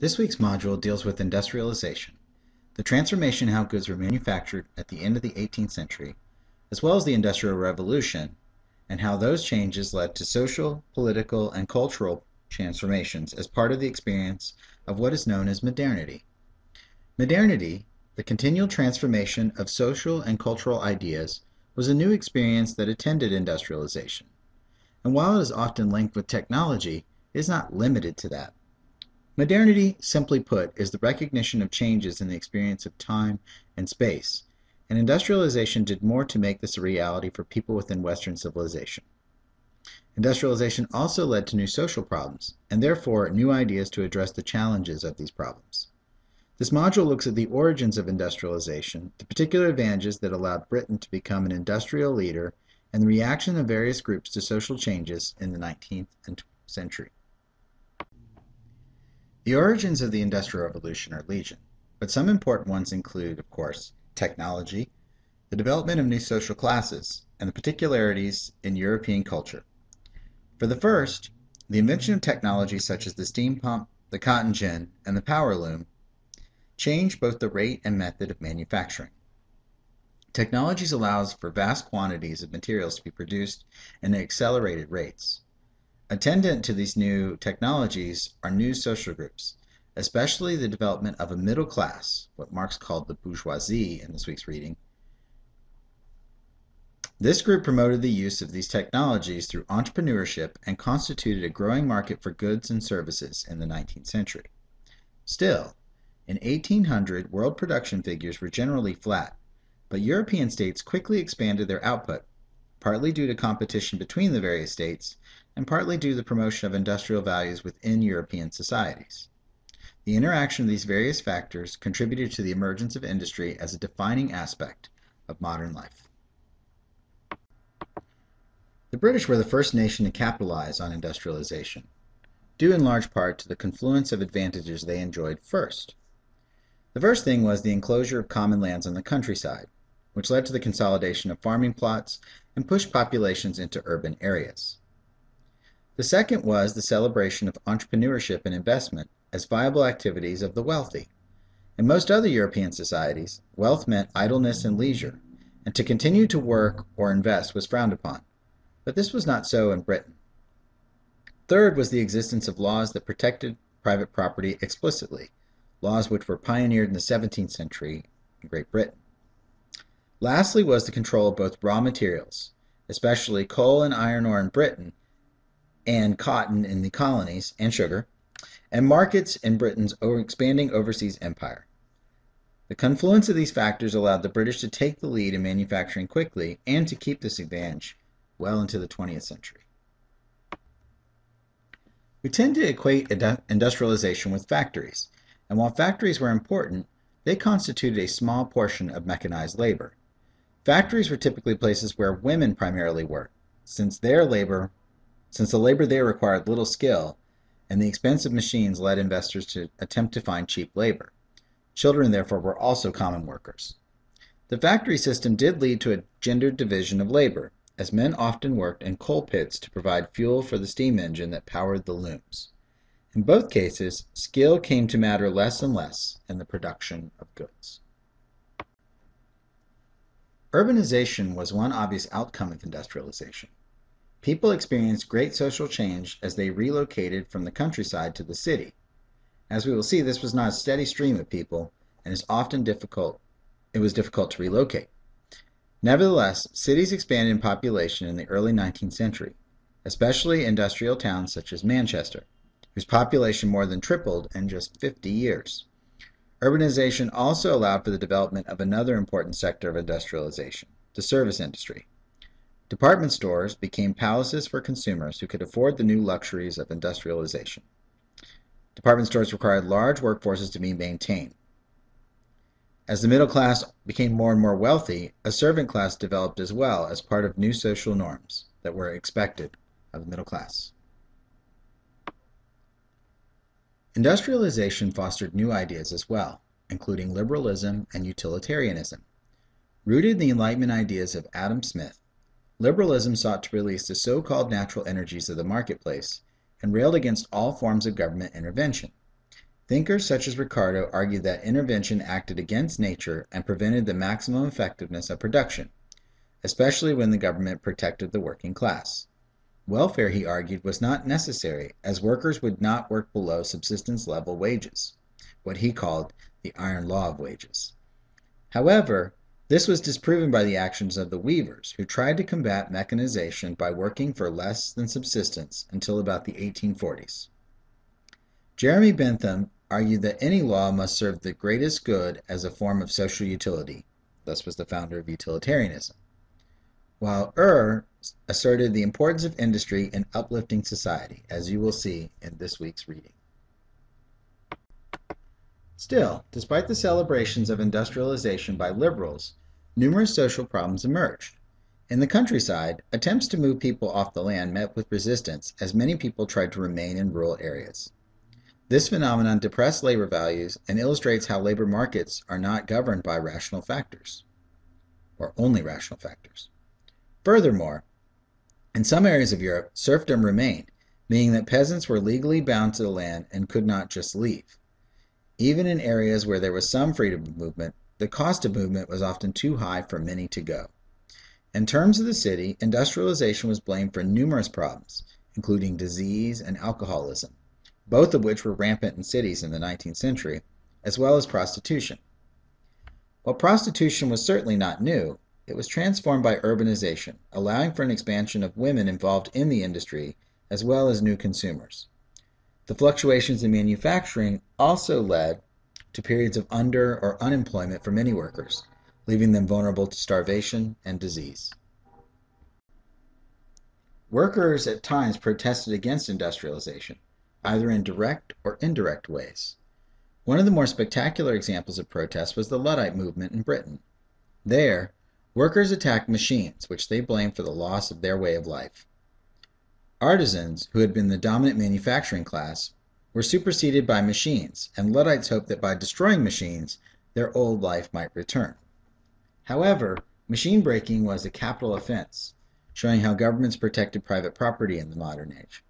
This week's module deals with industrialization, the transformation in how goods were manufactured at the end of the 18th century, as well as the Industrial Revolution, and how those changes led to social, political, and cultural transformations as part of the experience of what is known as modernity. Modernity, the continual transformation of social and cultural ideas, was a new experience that attended industrialization. And while it is often linked with technology, it is not limited to that. Modernity, simply put, is the recognition of changes in the experience of time and space, and industrialization did more to make this a reality for people within Western civilization. Industrialization also led to new social problems, and therefore new ideas to address the challenges of these problems. This module looks at the origins of industrialization, the particular advantages that allowed Britain to become an industrial leader, and the reaction of various groups to social changes in the 19th century. The origins of the Industrial Revolution are legion, but some important ones include, of course, technology, the development of new social classes, and the particularities in European culture. For the first, the invention of technologies such as the steam pump, the cotton gin, and the power loom changed both the rate and method of manufacturing. Technologies allows for vast quantities of materials to be produced at accelerated rates. Attendant to these new technologies are new social groups, especially the development of a middle class, what Marx called the bourgeoisie in this week's reading. This group promoted the use of these technologies through entrepreneurship and constituted a growing market for goods and services in the 19th century. Still, in 1800, world production figures were generally flat, but European states quickly expanded their output, partly due to competition between the various states, and partly due to the promotion of industrial values within European societies. The interaction of these various factors contributed to the emergence of industry as a defining aspect of modern life. The British were the first nation to capitalize on industrialization, due in large part to the confluence of advantages they enjoyed first. The first thing was the enclosure of common lands on the countryside, which led to the consolidation of farming plots and pushed populations into urban areas. The second was the celebration of entrepreneurship and investment as viable activities of the wealthy. In most other European societies, wealth meant idleness and leisure, and to continue to work or invest was frowned upon. But this was not so in Britain. Third was the existence of laws that protected private property explicitly, laws which were pioneered in the 17th century in Great Britain. Lastly was the control of both raw materials, especially coal and iron ore in Britain, and cotton in the colonies, and sugar, and markets in Britain's expanding overseas empire. The confluence of these factors allowed the British to take the lead in manufacturing quickly and to keep this advantage well into the 20th century. We tend to equate industrialization with factories, and while factories were important, they constituted a small portion of mechanized labor. Factories were typically places where women primarily worked, since the labor there required little skill, and the expensive machines led investors to attempt to find cheap labor. Children, therefore, were also common workers. The factory system did lead to a gendered division of labor, as men often worked in coal pits to provide fuel for the steam engine that powered the looms. In both cases, skill came to matter less and less in the production of goods. Urbanization was one obvious outcome of industrialization. People experienced great social change as they relocated from the countryside to the city. As we will see, this was not a steady stream of people, and it was difficult to relocate. Nevertheless, cities expanded in population in the early 19th century, especially industrial towns such as Manchester, whose population more than tripled in just 50 years. Urbanization also allowed for the development of another important sector of industrialization, the service industry. Department stores became palaces for consumers who could afford the new luxuries of industrialization. Department stores required large workforces to be maintained. As the middle class became more and more wealthy, a servant class developed as well as part of new social norms that were expected of the middle class. Industrialization fostered new ideas as well, including liberalism and utilitarianism. Rooted in the Enlightenment ideas of Adam Smith, liberalism sought to release the so-called natural energies of the marketplace and railed against all forms of government intervention. Thinkers such as Ricardo argued that intervention acted against nature and prevented the maximum effectiveness of production, especially when the government protected the working class. Welfare, he argued, was not necessary, as workers would not work below subsistence level wages, what he called the iron law of wages. However, this was disproven by the actions of the weavers, who tried to combat mechanization by working for less than subsistence until about the 1840s. Jeremy Bentham argued that any law must serve the greatest good as a form of social utility, thus was the founder of utilitarianism, while asserted the importance of industry in uplifting society, as you will see in this week's reading. Still, despite the celebrations of industrialization by liberals, numerous social problems emerged. In the countryside, attempts to move people off the land met with resistance as many people tried to remain in rural areas. This phenomenon depressed labor values and illustrates how labor markets are not governed by rational factors, or only rational factors. Furthermore, in some areas of Europe, serfdom remained, meaning that peasants were legally bound to the land and could not just leave. Even in areas where there was some freedom of movement, the cost of movement was often too high for many to go. In terms of the city, industrialization was blamed for numerous problems, including disease and alcoholism, both of which were rampant in cities in the 19th century, as well as prostitution. While prostitution was certainly not new, it was transformed by urbanization, allowing for an expansion of women involved in the industry, as well as new consumers. The fluctuations in manufacturing also led to periods of under or unemployment for many workers, leaving them vulnerable to starvation and disease. Workers at times protested against industrialization, either in direct or indirect ways. One of the more spectacular examples of protest was the Luddite movement in Britain. There, workers attacked machines, which they blamed for the loss of their way of life. Artisans, who had been the dominant manufacturing class, were superseded by machines, and Luddites hoped that by destroying machines, their old life might return. However, machine breaking was a capital offense, showing how governments protected private property in the modern age,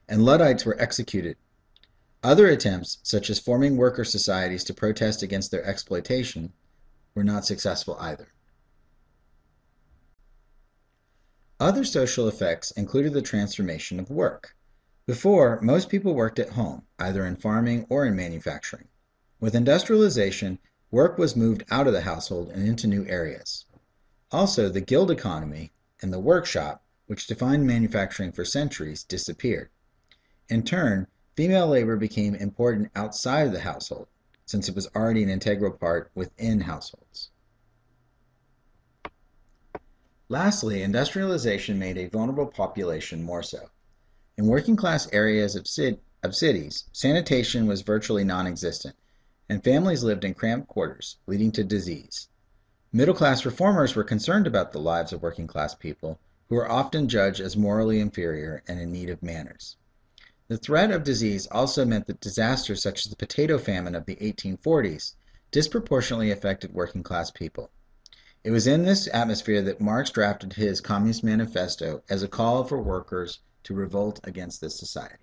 and Luddites were executed. Other attempts, such as forming worker societies to protest against their exploitation, were not successful either. Other social effects included the transformation of work. Before, most people worked at home, either in farming or in manufacturing. With industrialization, work was moved out of the household and into new areas. Also, the guild economy and the workshop, which defined manufacturing for centuries, disappeared. In turn, female labor became important outside of the household, since it was already an integral part within households. Lastly, industrialization made a vulnerable population more so. In working-class areas of cities, sanitation was virtually non-existent, and families lived in cramped quarters, leading to disease. Middle-class reformers were concerned about the lives of working-class people, who were often judged as morally inferior and in need of manners. The threat of disease also meant that disasters such as the potato famine of the 1840s disproportionately affected working-class people. It was in this atmosphere that Marx drafted his Communist Manifesto as a call for workers to revolt against this society.